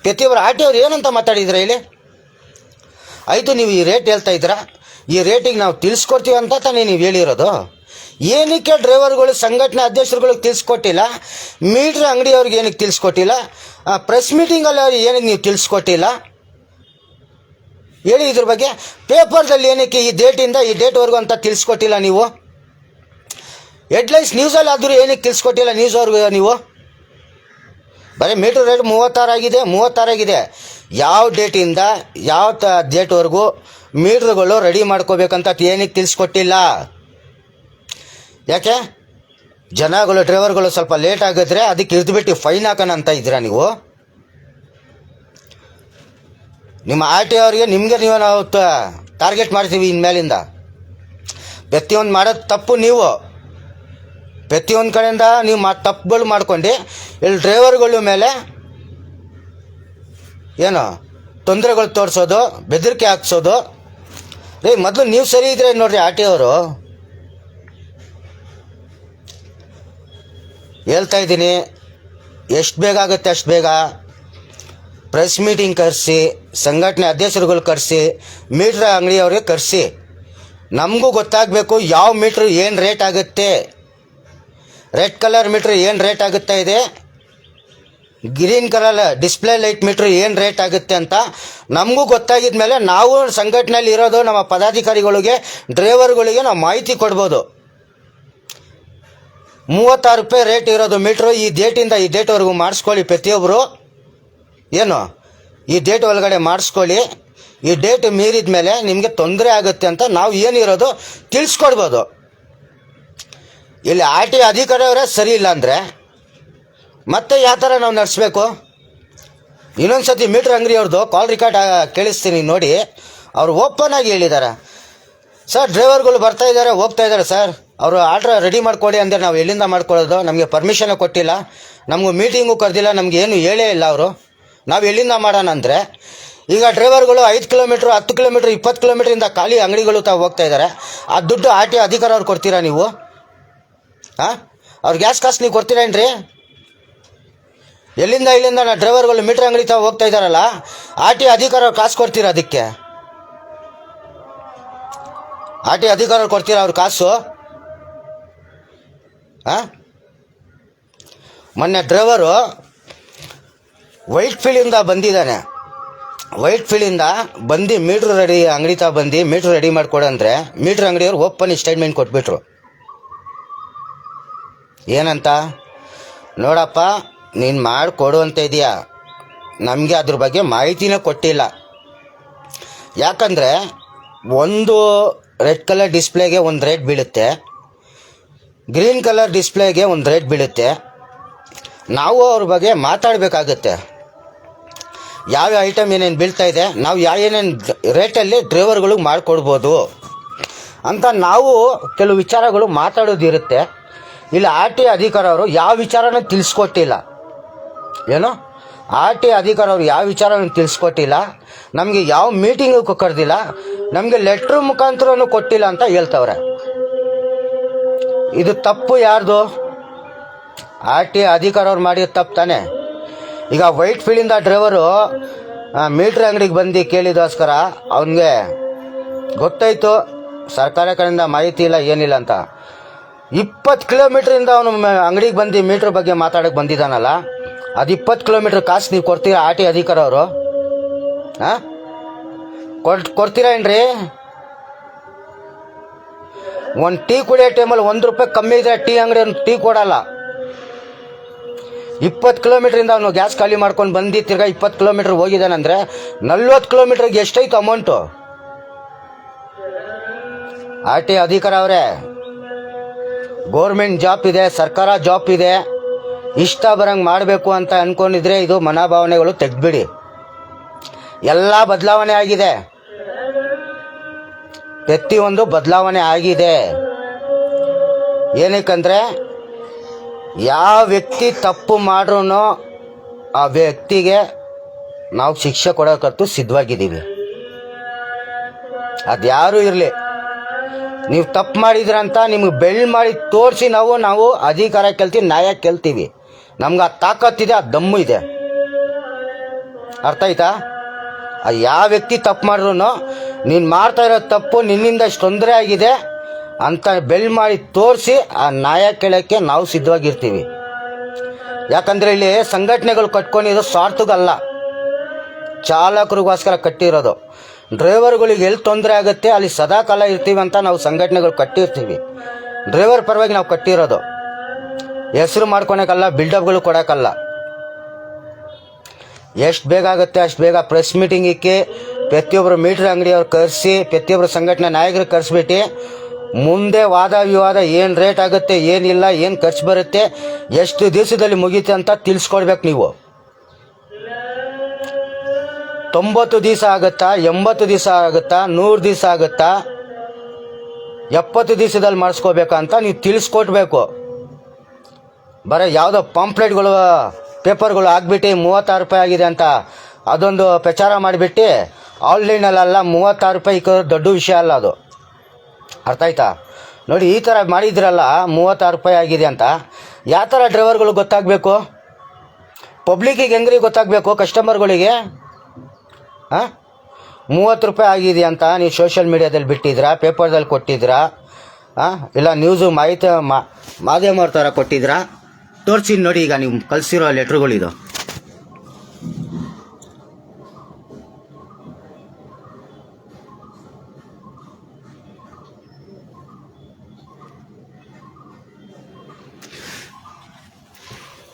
ಪ್ರತಿಯೊಬ್ಬರು ಆರ್ ಟಿ ಅವ್ರು ಏನಂತ ಮಾತಾಡಿದ್ರ ಹೇಳಿ? ಆಯಿತು, ನೀವು ಈ ರೇಟ್ ಹೇಳ್ತಾ ಇದ್ದೀರಾ, ಈ ರೇಟಿಗೆ ನಾವು ತಿಳಿಸ್ಕೊಡ್ತೀವಿ ಅಂತ ತಾನೇ ನೀವು ಹೇಳಿರೋದು. ಏನಕ್ಕೆ ಡ್ರೈವರ್ಗಳು ಸಂಘಟನೆ ಅಧ್ಯಕ್ಷರುಗಳಿಗೆ ತಿಳಿಸ್ಕೊಟ್ಟಿಲ್ಲ, ಮೀಟ್ರ್ ಅಂಗಡಿಯವ್ರಿಗೆ ಏನಕ್ಕೆ ತಿಳಿಸ್ಕೊಟ್ಟಿಲ್ಲ, ಪ್ರೆಸ್ ಮೀಟಿಂಗಲ್ಲಿ ಅವ್ರಿಗೆ ಏನಕ್ಕೆ ನೀವು ತಿಳಿಸ್ಕೊಟ್ಟಿಲ್ಲ ಹೇಳಿ? ಇದ್ರ ಬಗ್ಗೆ ಪೇಪರ್ದಲ್ಲಿ ಏನಕ್ಕೆ ಈ ಡೇಟಿಂದ ಈ ಡೇಟ್ವರೆಗೂ ಅಂತ ತಿಳಿಸ್ಕೊಟ್ಟಿಲ್ಲ ನೀವು? ಹೆಡ್ಲೈನ್ಸ್ ನ್ಯೂಸಲ್ಲಿ ಆದರೂ ಏನಕ್ಕೆ ತಿಳಿಸ್ಕೊಟ್ಟಿಲ್ಲ ನ್ಯೂಸ್ ಅವ್ರಿಗೆ ನೀವು? ಬರೀ ಮೀಟ್ರ್ ರೇಟ್ 36 ಆಗಿದೆ. ಯಾವ ಡೇಟಿಂದ ಯಾವ ಡೇಟ್ವರೆಗೂ ಮೀಟ್ರ್ಗಳು ರೆಡಿ ಮಾಡ್ಕೋಬೇಕಂತ ಏನಕ್ಕೆ ತಿಳಿಸ್ಕೊಟ್ಟಿಲ್ಲ? ಯಾಕೆ ಜನಗಳು ಡ್ರೈವರ್ಗಳು ಸ್ವಲ್ಪ ಲೇಟ್ ಆಗಿದ್ರೆ ಅದಕ್ಕೆ ಇರ್ದುಬಿಟ್ಟು ಫೈನ್ ಹಾಕೋಣ ಅಂತ ಇದ್ದೀರಾ ನೀವು? ನಿಮ್ಮ ಆರ್ ಟಿ ಅವ್ರಿಗೆ ನೀವು ನಾವು ಟಾರ್ಗೆಟ್ ಮಾಡ್ತೀವಿ ಇನ್ಮೇಲಿಂದ. ಪ್ರತಿಯೊಂದು ಮಾಡೋದು ತಪ್ಪು ನೀವು. ಪ್ರತಿಯೊಂದು ಕಡೆಯಿಂದ ನೀವು ತಪ್ಪುಗಳು ಮಾಡ್ಕೊಂಡು ಇಲ್ಲಿ ಡ್ರೈವರ್ಗಳ ಮೇಲೆ ಏನು ತೊಂದರೆಗಳು ತೋರಿಸೋದು, ಬೆದರಿಕೆ ಹಾಕ್ಸೋದು. ಮೊದಲು ನೀವು ಸರಿ ಇದ್ರೆ ನೋಡ್ರಿ ಆರ್ ಟಿ ಅವರು. ಹೇಳ್ತಾ ಇದ್ದೀನಿ, ಎಷ್ಟು ಬೇಗ ಆಗುತ್ತೆ ಅಷ್ಟು ಬೇಗ ಪ್ರೆಸ್ ಮೀಟಿಂಗ್ ಕರೆಸಿ, ಸಂಘಟನೆ ಅಧ್ಯಕ್ಷರುಗಳು ಕರೆಸಿ, ಮೀಟ್ರ್ ಅಂಗಡಿಯವ್ರಿಗೆ ಕರೆಸಿ, ನಮಗೂ ಗೊತ್ತಾಗಬೇಕು ಯಾವ ಮೀಟ್ರ್ ಏನು ರೇಟ್ ಆಗುತ್ತೆ. ರೆಡ್ ಕಲರ್ ಮೀಟ್ರ್ ಏನು ರೇಟ್ ಆಗುತ್ತಾ ಇದೆ, green colour display light meter ಏನು ರೇಟ್ ಆಗುತ್ತೆ ಅಂತ ನಮಗೂ ಗೊತ್ತಾಗಿದ ಮೇಲೆ ನಾವು ಸಂಘಟನೆಯಲ್ಲಿ ಇರೋದು ನಮ್ಮ ಪದಾಧಿಕಾರಿಗಳಿಗೆ, ಡ್ರೈವರ್ಗಳಿಗೆ ನಾವು ಮಾಹಿತಿ ಕೊಡ್ಬೋದು. 36 ರೂಪಾಯಿ ರೇಟ್ ಇರೋದು ಮೀಟ್ರು ಈ ಡೇಟಿಂದ ಈ ಡೇಟ್ವರೆಗೂ ಮಾಡಿಸ್ಕೊಳ್ಳಿ ಪ್ರತಿಯೊಬ್ಬರು. ಏನು ಈ ಡೇಟ್ ಒಳಗಡೆ ಮಾಡಿಸ್ಕೊಳ್ಳಿ, ಈ ಡೇಟ್ ಮೀರಿದ ಮೇಲೆ ನಿಮಗೆ ತೊಂದರೆ ಆಗುತ್ತೆ ಅಂತ ನಾವು ಏನಿರೋದು ತಿಳಿಸ್ಕೊಡ್ಬೋದು. ಇಲ್ಲಿ ಆರ್ ಟಿ ಅಧಿಕಾರಿಯವರೇ ಸರಿ ಇಲ್ಲ ಅಂದರೆ ಮತ್ತೆ ಯಾವ ಥರ ನಾವು ನಡೆಸಬೇಕು? ಇನ್ನೊಂದು ಸತಿ ಮೀಟ್ರ್ ಅಂಗಡಿಯವ್ರದ್ದು ಕಾಲ್ ರೆಕಾರ್ಡ್ ಕೇಳಿಸ್ತೀನಿ ನೋಡಿ. ಅವರು ಓಪನ್ ಆಗಿ ಹೇಳಿದ್ದಾರೆ, ಸರ್ ಡ್ರೈವರ್ಗಳು ಬರ್ತಾ ಇದ್ದಾರೆ ಹೋಗ್ತಾ ಇದ್ದಾರೆ ಸರ್, ಅವರು ಆರ್ಡ್ರ್ ರೆಡಿ ಮಾಡಿಕೊಡಿ ಅಂದರೆ ನಾವು ಎಲ್ಲಿಂದ ಮಾಡ್ಕೊಳ್ಳೋದು, ನಮಗೆ ಪರ್ಮಿಷನ್ ಕೊಟ್ಟಿಲ್ಲ, ನಮಗೂ ಮೀಟಿಂಗು ಕರೆದಿಲ್ಲ, ನಮ್ಗೆ ಏನು ಹೇಳೇ ಇಲ್ಲ ಅವರು, ನಾವು ಎಲ್ಲಿಂದ ಮಾಡೋಣ ಅಂದರೆ. ಈಗ ಡ್ರೈವರ್ಗಳು 5 ಕಿಲೋಮೀಟ್ರ್ 10 ಕಿಲೋಮೀಟ್ರ್ 20 ಕಿಲೋಮೀಟ್ರಿಂದ ಖಾಲಿ ಅಂಗಡಿಗಳು ಹೋಗ್ತಾ ಇದ್ದಾರೆ. ಆ ದುಡ್ಡು ಆರ್ ಟಿ ಅಧಿಕಾರ ಅವ್ರು ಕೊಡ್ತೀರಾ ನೀವು? ಹಾಂ, ಅವ್ರು ಗ್ಯಾಸ್ ಕಾಸು ನೀವು ಕೊಡ್ತೀರೇನ್ರಿ? ಇಲ್ಲಿಂದ ಡ್ರೈವರ್ಗಳು ಮೀಟ್ರ್ ಅಂಗಡಿ ಹೋಗ್ತಾ ಇದ್ದಾರಲ್ಲ, ಆರ್ ಟಿ ಅಧಿಕಾರ ಅವ್ರು ಕಾಸು ಕೊಡ್ತೀರಾ? ಅದಕ್ಕೆ ಆರ್ ಟಿ ಅಧಿಕಾರ ಅವ್ರು ಕೊಡ್ತೀರಾ ಅವ್ರ ಕಾಸು? ಹಾಂ, ಮೊನ್ನೆ ಡ್ರೈವರು ವೈಟ್ ಫೀಲ್ಡಿಂದ ಬಂದಿದ್ದಾನೆ, ವೈಟ್ ಫೀಲ್ಡಿಂದ ಬಂದು ಮೀಟ್ರ್ ರೆಡಿ ಅಂಗಡಿ ಬಂದು ಮೀಟ್ರ್ ರೆಡಿ ಮಾಡಿಕೊಡಂದ್ರೆ ಮೀಟ್ರ್ ಅಂಗಡಿಯವ್ರು ಓಪನ್ ಸ್ಟೇಟ್ಮೆಂಟ್ ಕೊಟ್ಬಿಟ್ರು. ಏನಂತ, ನೋಡಪ್ಪ ನೀನು ಮಾಡಿಕೊಡು ಅಂತ ಇದೆಯಾ, ನಮಗೆ ಅದ್ರ ಬಗ್ಗೆ ಮಾಹಿತಿನೇ ಕೊಟ್ಟಿಲ್ಲ. ಯಾಕಂದರೆ ಒಂದು ರೆಡ್ ಕಲರ್ ಡಿಸ್ಪ್ಲೇಗೆ ಒಂದು ರೇಟ್ ಬೀಳುತ್ತೆ, ಗ್ರೀನ್ ಕಲರ್ ಡಿಸ್ಪ್ಲೇಗೆ ಒಂದು ರೇಟ್ ಬೀಳುತ್ತೆ. ನಾವು ಅವ್ರ ಬಗ್ಗೆ ಮಾತಾಡಬೇಕಾಗತ್ತೆ. ಯಾವ ಐಟಮ್ ಏನೇನು ಬೀಳ್ತಾ ಇದೆ, ನಾವು ಏನೇನು ರೇಟಲ್ಲಿ ಡ್ರೈವರ್ಗಳಿಗೆ ಮಾಡಿಕೊಡ್ಬೋದು ಅಂತ ನಾವು ಕೆಲವು ವಿಚಾರಗಳು ಮಾತಾಡೋದಿರುತ್ತೆ. ಇಲ್ಲಿ ಆರ್ ಟಿ ಅಧಿಕಾರ ಅವರು ಯಾವ ವಿಚಾರನೂ ತಿಳಿಸ್ಕೊಟ್ಟಿಲ್ಲ. ಏನು ಆರ್ ಟಿ ಅಧಿಕಾರ ಅವರು ಯಾವ ವಿಚಾರನೂ ತಿಳಿಸ್ಕೊಟ್ಟಿಲ್ಲ, ನಮಗೆ ಯಾವ ಮೀಟಿಂಗು ಕರೆದಿಲ್ಲ, ನಮಗೆ ಲೆಟ್ರ್ ಮುಖಾಂತರನೂ ಕೊಟ್ಟಿಲ್ಲ ಅಂತ ಹೇಳ್ತವ್ರೆ. ಇದು ತಪ್ಪು ಯಾರ್ದು? ಆರ್ ಟಿ ಅಧಿಕಾರ ಅವ್ರು ಮಾಡಿದ ತಪ್ಪು ತಾನೆ. ಈಗ ವೈಟ್ ಫೀಲ್ಡಿಂದ ಡ್ರೈವರು ಮೀಟ್ರ್ ಅಂಗಡಿಗೆ ಬಂದು ಕೇಳಿದೋಸ್ಕರ ಅವನಿಗೆ ಗೊತ್ತಾಯಿತು ಸರ್ಕಾರ ಕಡೆಯಿಂದ ಮಾಹಿತಿ ಇಲ್ಲ ಏನಿಲ್ಲ ಅಂತ. 20 ಕಿಲೋಮೀಟ್ರಿಂದ ಅವನು ಅಂಗಡಿಗೆ ಬಂದು ಮೀಟ್ರ್ ಬಗ್ಗೆ ಮಾತಾಡೋಕ್ಕೆ ಬಂದಿದ್ದಾನಲ್ಲ, ಅದು 20 ಕಿಲೋಮೀಟ್ರ್ ಕಾಸು ನೀವು ಕೊಡ್ತೀರಾ ಆರ್ ಟಿ ಅಧಿಕಾರ ಅವರು? ಹಾಂ, ಕೊಡ್ತೀರಾ ಏನ್ರಿ? ಒಂದು ಟೀ ಕುಡಿಯೋ ಟೈಮಲ್ಲಿ 1 ರೂಪಾಯಿ ಕಮ್ಮಿ ಇದ್ರೆ ಟೀ ಅಂಗಡಿ ಟೀ ಕೊಡಲ್ಲ. 20 ಕಿಲೋಮೀಟ್ರಿಂದ ಅವನು ಗ್ಯಾಸ್ ಖಾಲಿ ಮಾಡ್ಕೊಂಡು ಬಂದು ತಿರ್ಗಾ 20 ಕಿಲೋಮೀಟ್ರ್ ಹೋಗಿದ್ದಾನಂದರೆ 40 ಕಿಲೋಮೀಟ್ರಿಗೆ ಎಷ್ಟೈತು ಅಮೌಂಟು? ಆರ್ ಟಿ ಅಧಿಕಾರ ಅವರೇ, ಗೋರ್ಮೆಂಟ್ ಜಾಬ್ ಇದೆ, ಸರ್ಕಾರ ಜಾಬ್ ಇದೆ, ಇಷ್ಟ ಬರಂಗೆ ಮಾಡಬೇಕು ಅಂತ ಅಂದ್ಕೊಂಡಿದ್ರೆ ಇದು ಮನೋಭಾವನೆಗಳು ತೆಗೆದ್ಬಿಡಿ. ಎಲ್ಲ ಬದಲಾವಣೆ ಆಗಿದೆ, ಪ್ರತಿಯೊಂದು ಬದಲಾವಣೆ ಆಗಿದೆ. ಏನಕ್ಕಂದರೆ ಯಾವ ವ್ಯಕ್ತಿ ತಪ್ಪು ಮಾಡ್ರೂ ಆ ವ್ಯಕ್ತಿಗೆ ನಾವು ಶಿಕ್ಷೆ ಕೊಡೋಕ್ಕಂತೂ ಸಿದ್ಧವಾಗಿದ್ದೀವಿ. ಅದು ಯಾರೂ ಇರಲಿ, ನೀವು ತಪ್ಪು ಮಾಡಿದ್ರಂತ ನಿಮ್ಗೆ ಬೆಳ್ಳು ಮಾಡಿ ತೋರಿಸಿ ನಾವು ಅಧಿಕಾರ ಕೇಳ್ತೀವಿ, ನ್ಯಾಯ ಕೇಳ್ತೀವಿ. ನಮ್ಗೆ ಆ ತಾಕತ್ತಿದೆ, ಆ ದಮ್ಮು ಇದೆ. ಅರ್ಥ ಆಯ್ತಾ? ಯಾವ ವ್ಯಕ್ತಿ ತಪ್ಪು ಮಾಡಿದ್ರು ನೀನು ಮಾಡ್ತಾ ಇರೋ ತಪ್ಪು ನಿನ್ನಿಂದ ಇಷ್ಟು ತೊಂದರೆ ಆಗಿದೆ ಅಂತ ಬೆಳ್ಳು ಮಾಡಿ ತೋರಿಸಿ ಆ ನ್ಯಾಯ ಕೇಳೋಕ್ಕೆ ನಾವು ಸಿದ್ಧವಾಗಿರ್ತೀವಿ. ಯಾಕಂದರೆ ಇಲ್ಲಿ ಸಂಘಟನೆಗಳು ಕಟ್ಕೊಂಡಿರೋದು ಸ್ವಾರ್ಥಗಲ್ಲ, ಚಾಲಕರಿಗೋಸ್ಕರ ಕಟ್ಟಿರೋದು. ಡ್ರೈವರ್ಗಳಿಗೆ ಎಲ್ಲಿ ತೊಂದರೆ ಆಗುತ್ತೆ ಅಲ್ಲಿ ಸದಾಕಾಲ ಇರ್ತೀವಿ ಅಂತ ನಾವು ಸಂಘಟನೆಗಳು ಕಟ್ಟಿರ್ತೀವಿ. ಡ್ರೈವರ್ ಪರವಾಗಿ ನಾವು ಕಟ್ಟಿರೋದು, ಹೆಸರು ಮಾಡ್ಕೊಳಕ್ಕಲ್ಲ, ಬಿಲ್ಡಪ್ಗಳು ಕೊಡೋಕ್ಕಲ್ಲ. ಎಷ್ಟು ಬೇಗ ಆಗುತ್ತೆ ಅಷ್ಟು ಬೇಗ ಪ್ರೆಸ್ ಮೀಟಿಂಗ್ ಇಕ್ಕಿ ಪ್ರತಿಯೊಬ್ಬರು ಮೀಟ್ರ್ ಅಂಗಡಿಯವ್ರು ಕರೆಸಿ ಪ್ರತಿಯೊಬ್ಬರು ಸಂಘಟನೆ ನಾಯಕರು ಕರೆಸ್ಬಿಟ್ಟು ಮುಂದೆ ವಾದ ವಿವಾದ ಏನು ರೇಟ್ ಆಗುತ್ತೆ, ಏನಿಲ್ಲ, ಏನು ಖರ್ಚು ಬರುತ್ತೆ, ಎಷ್ಟು ದಿವಸದಲ್ಲಿ ಮುಗೀತೆ ಅಂತ ತಿಳಿಸ್ಕೊಡ್ಬೇಕು. ನೀವು 90 ದಿವಸ ಆಗುತ್ತಾ, 80 ದಿವಸ ಆಗುತ್ತಾ, 100 ದಿವಸ ಆಗುತ್ತಾ, 70 ದಿವಸದಲ್ಲಿ ಮಾಡಿಸ್ಕೋಬೇಕಂತ ನೀವು ತಿಳಿಸ್ಕೊಡ್ಬೇಕು. ಬರೀ ಯಾವುದೋ ಪಾಂಪ್ಲೆಟ್ಗಳು ಪೇಪರ್ಗಳು ಹಾಕ್ಬಿಟ್ಟು 36 ರೂಪಾಯಿ ಆಗಿದೆ ಅಂತ ಅದೊಂದು ಪ್ರಚಾರ ಮಾಡಿಬಿಟ್ಟು ಆನ್ಲೈನಲ್ಲೆಲ್ಲ 36 ರೂಪಾಯಿ ದೊಡ್ಡ ವಿಷಯ ಅಲ್ಲ ಅದು. ಅರ್ಥ ಆಯ್ತಾ? ನೋಡಿ, ಈ ಥರ ಮಾಡಿದ್ರಲ್ಲ 36 ರೂಪಾಯಿ ಆಗಿದೆ ಅಂತ ಯಾವ ಥರ ಡ್ರೈವರ್ಗಳು ಗೊತ್ತಾಗಬೇಕು? ಪಬ್ಲಿಕ್ಕಿಗೆ ಹೆಂಗ್ರಿ ಗೊತ್ತಾಗಬೇಕು? ಕಸ್ಟಮರ್ಗಳಿಗೆ 30 ರೂಪಾಯಿ ಆಗಿದೆ ಅಂತ ನೀವು ಸೋಷಿಯಲ್ ಮೀಡಿಯಾದಲ್ಲಿ ಬಿಟ್ಟಿದ್ರಾ, ಪೇಪರ್ದಲ್ಲಿ ಕೊಟ್ಟಿದ್ರಾ, ಹಾಂ ಇಲ್ಲ ನ್ಯೂಸು ಮಾಹಿತಿ ಮಾಧ್ಯಮ ಥರ ಕೊಟ್ಟಿದ್ರಾ? ತೋರಿಸಿ ನೋಡಿ ಈಗ ನೀವು ಕಳಿಸಿರೋ ಲೆಟ್ರುಗಳಿದು.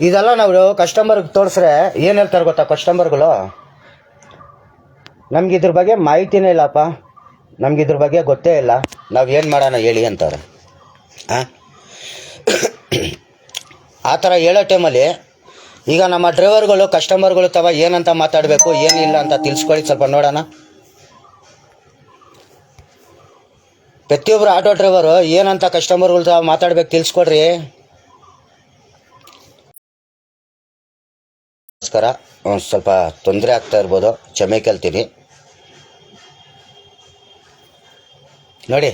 ಇದೆಲ್ಲ ನಾವು ಕಸ್ಟಮರ್ಗೆ ತೋರಿಸ್ರೆ ಏನು ಹೇಳ್ತಾರೆ ಗೊತ್ತಾ ಕಸ್ಟಮರ್ಗಳು? ನಮ್ಗೆ ಇದ್ರ ಬಗ್ಗೆ ಮಾಹಿತಿನೇ ಇಲ್ಲಪ್ಪ, ನಮ್ಗೆ ಇದ್ರ ಬಗ್ಗೆ ಗೊತ್ತೇ ಇಲ್ಲ, ನಾವು ಏನು ಮಾಡೋಣ ಹೇಳಿ ಅಂತಾರೆ. ಹಾಂ, ಆ ಥರ ಹೇಳೋ ಟೈಮಲ್ಲಿ ಈಗ ನಮ್ಮ ಡ್ರೈವರ್ಗಳು ಕಸ್ಟಮರ್ಗಳು ಏನಂತ ಮಾತಾಡಬೇಕು ಏನಿಲ್ಲ ಅಂತ ತಿಳಿಸ್ಕೊಳ್ಳಿ ಸ್ವಲ್ಪ ನೋಡೋಣ. ಪ್ರತಿಯೊಬ್ಬರು ಆಟೋ ಡ್ರೈವರು ಏನಂತ ಕಸ್ಟಮರ್ಗಳು ಮಾತಾಡ್ಬೇಕು ತಿಳಿಸ್ಕೊಡ್ರಿ. ನಮಸ್ಕಾರ, ಸ್ವಲ್ಪ ತೊಂದರೆ ಆಗ್ತಾ ಇರ್ಬೋದು, ಕ್ಷಮೆ ಕೇಳ್ತೀನಿ. ನೋಡಿ,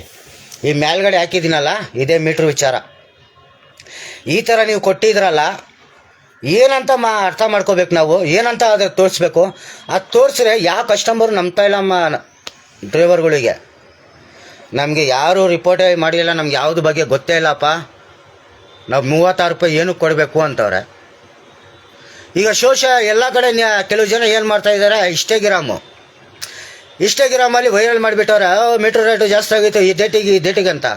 ಈ ಮೇಲ್ಗಡೆ ಹಾಕಿದ್ದೀನಲ್ಲ, ಇದೇ ಮೀಟ್ರ್ ವಿಚಾರ. ಈ ಥರ ನೀವು ಕೊಟ್ಟಿದ್ರಲ್ಲ, ಏನಂತ ಅರ್ಥ ಮಾಡ್ಕೋಬೇಕು ನಾವು, ಏನಂತ ಅದು ತೋರಿಸ್ಬೇಕು. ಅದು ತೋರಿಸ್ರೆ ಯಾವ ಕಸ್ಟಮರು ನಂಬ್ತಾ ಇಲ್ಲ ಡ್ರೈವರ್ಗಳಿಗೆ. ನಮಗೆ ಯಾರು ರಿಪೋರ್ಟೇ ಮಾಡಿಲ್ಲ, ನಮ್ಗೆ ಯಾವ್ದು ಬಗ್ಗೆ ಗೊತ್ತೇ ಇಲ್ಲಪ್ಪ, ನಾವು 36 ರೂಪಾಯಿ ಏನಕ್ಕೆ ಕೊಡಬೇಕು ಅಂತವ್ರೆ. ಈಗ ಎಲ್ಲ ಕಡೆ ಕೆಲವು ಜನ ಏನು ಮಾಡ್ತಾ ಇದ್ದಾರೆ, ಇನ್ಸ್ಟಾಗ್ರಾಮಲ್ಲಿ ವೈರಲ್ ಮಾಡಿಬಿಟ್ಟವ್ರೆ, ಮೀಟ್ರ್ ರೇಟು ಜಾಸ್ತಿ ಆಗಿತ್ತು ಈ ಡೇಟಿಗೆ ಅಂತ.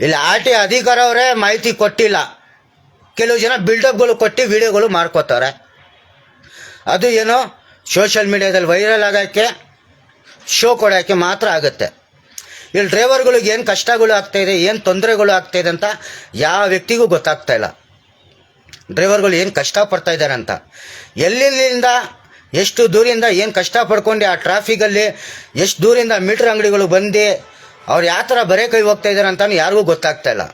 ಇಲ್ಲಿ RTO ಅಧಿಕಾರ ಅವರೇ ಮಾಹಿತಿ ಕೊಟ್ಟಿಲ್ಲ, ಕೆಲವು ಜನ ಬಿಲ್ಡಪ್ಗಳು ಕೊಟ್ಟು ವಿಡಿಯೋಗಳು ಮಾಡ್ಕೋತಾರೆ. ಅದು ಏನೋ ಸೋಷಿಯಲ್ ಮೀಡಿಯಾದಲ್ಲಿ ವೈರಲ್ ಆಗೋಕ್ಕೆ, ಶೋ ಕೊಡೋಕ್ಕೆ ಮಾತ್ರ ಆಗುತ್ತೆ. ಇಲ್ಲಿ ಡ್ರೈವರ್ಗಳಿಗೆ ಏನು ಕಷ್ಟಗಳು ಆಗ್ತಾಯಿದೆ, ಏನು ತೊಂದರೆಗಳು ಆಗ್ತಾಯಿದೆ ಅಂತ ಯಾವ ವ್ಯಕ್ತಿಗೂ ಗೊತ್ತಾಗ್ತಾ ಇಲ್ಲ. ಡ್ರೈವರ್ಗಳು ಏನು ಕಷ್ಟಪಡ್ತಾ ಇದ್ದಾರೆ ಅಂತ, ಎಲ್ಲಿಂದ ಎಷ್ಟು ದೂರಿಂದ ಏನು ಕಷ್ಟಪಡ್ಕೊಂಡು ಆ ಟ್ರಾಫಿಕಲ್ಲಿ ಎಷ್ಟು ದೂರಿಂದ ಮೀಟ್ರ್ ಅಂಗಡಿಗಳು ಬಂದು ಅವ್ರು ಯಾವ ಥರ ಬರೇ ಕೈ ಹೋಗ್ತಾ ಇದ್ದಾರೆ ಅಂತ ಯಾರಿಗೂ ಗೊತ್ತಾಗ್ತಾ ಇಲ್ಲ.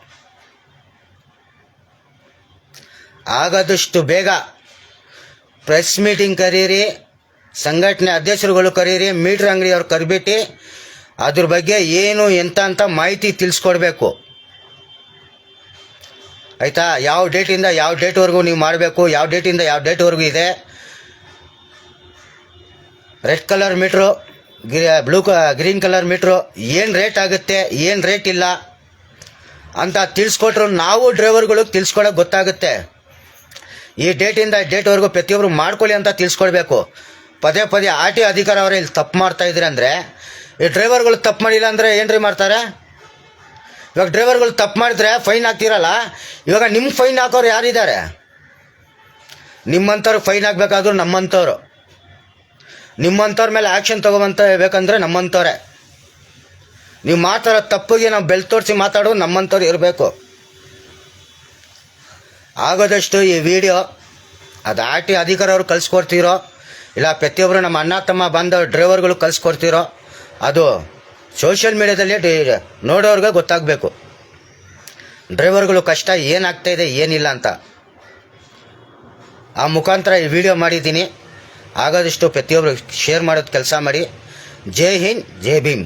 ಆದಷ್ಟು ಬೇಗ ಪ್ರೆಸ್ ಮೀಟಿಂಗ್ ಕರೀರಿ, ಸಂಘಟನೆ ಅಧ್ಯಕ್ಷರುಗಳು ಕರೀರಿ, ಮೀಟ್ರ್ ಅಂಗಡಿಯವ್ರು ಕರಿಬಿಟ್ಟು ಅದ್ರ ಬಗ್ಗೆ ಏನು ಎಂತ ಅಂತ ಮಾಹಿತಿ ತಿಳಿಸ್ಕೊಡ್ಬೇಕು. ಆಯಿತಾ? ಯಾವ ಡೇಟಿಂದ ಯಾವ ಡೇಟ್ವರೆಗೂ ನೀವು ಮಾಡಬೇಕು, ಯಾವ ಡೇಟಿಂದ ಯಾವ ಡೇಟ್ವರೆಗೂ ಇದೆ, red colour meter, green colour meter ಏನು ರೇಟ್ ಆಗುತ್ತೆ, ಏನು ರೇಟ್ ಇಲ್ಲ ಅಂತ ತಿಳಿಸ್ಕೊಟ್ರು ನಾವು ಡ್ರೈವರ್ಗಳಿಗೆ ತಿಳಿಸ್ಕೊಡೋಕೆ ಗೊತ್ತಾಗುತ್ತೆ. ಈ ಡೇಟಿಂದ ಡೇಟ್ವರೆಗೂ ಪ್ರತಿಯೊಬ್ಬರು ಮಾಡ್ಕೊಳ್ಳಿ ಅಂತ ತಿಳಿಸ್ಕೊಡ್ಬೇಕು. ಪದೇ RTO ಅಧಿಕಾರ ಅವರೇ ಇಲ್ಲಿ ತಪ್ಪು ಮಾಡ್ತಾಯಿದ್ರೆ ಅಂದರೆ, ಈ ಡ್ರೈವರ್ಗಳು ತಪ್ಪು ಮಾಡಿಲ್ಲ ಅಂದರೆ ಏನ್ರಿ ಮಾಡ್ತಾರೆ? ಇವಾಗ ಡ್ರೈವರ್ಗಳು ತಪ್ಪು ಮಾಡಿದ್ರೆ ಫೈನ್ ಹಾಕ್ತಿರಲ್ಲ, ಇವಾಗ ನಿಮ್ಮ ಫೈನ್ ಹಾಕೋರು ಯಾರಿದ್ದಾರೆ? ನಿಮ್ಮಂಥವ್ರು ಫೈನ್ ಹಾಕಬೇಕಾದ್ರೂ ನಿಮ್ಮಂಥವ್ರ ಮೇಲೆ ಆ್ಯಕ್ಷನ್ ತೊಗೊಬಂತ ಬೇಕಂದ್ರೆ ನಮ್ಮಂಥವ್ರೆ. ನೀವು ಮಾತಾಡೋ ತಪ್ಪಿಗೆ ನಾವು ಬೆಲ್ ತೋರಿಸಿ ಮಾತಾಡೋದು ನಮ್ಮಂಥವ್ರು ಇರಬೇಕು. ಆಗೋದಷ್ಟು ಈ ವಿಡಿಯೋ ಅದು RTO ಅಧಿಕಾರ ಅವ್ರು ಕಳಿಸ್ಕೊಡ್ತಿರೋ, ಇಲ್ಲ ಪ್ರತಿಯೊಬ್ಬರು ನಮ್ಮ ಅಣ್ಣ ತಮ್ಮ ಬಂದ ಡ್ರೈವರ್ಗಳು ಕಳಿಸ್ಕೊಡ್ತಿರೋ, ಅದು ಸೋಷಿಯಲ್ ಮೀಡಿಯಾದಲ್ಲಿ ನೋಡೋರ್ಗೆ ಗೊತ್ತಾಗಬೇಕು ಡ್ರೈವರ್ಗಳು ಕಷ್ಟ ಏನಾಗ್ತಾಯಿದೆ ಏನಿಲ್ಲ ಅಂತ. ಆ ಮುಖಾಂತರ ಈ ವಿಡಿಯೋ ಮಾಡಿದ್ದೀನಿ. ಆಗೋದಷ್ಟು ಪ್ರತಿಯೊಬ್ಬರು ಶೇರ್ ಮಾಡೋದು ಕೆಲಸ ಮಾಡಿ. ಜೈ ಹಿಂದ್, ಜೈ ಭೀಮ್.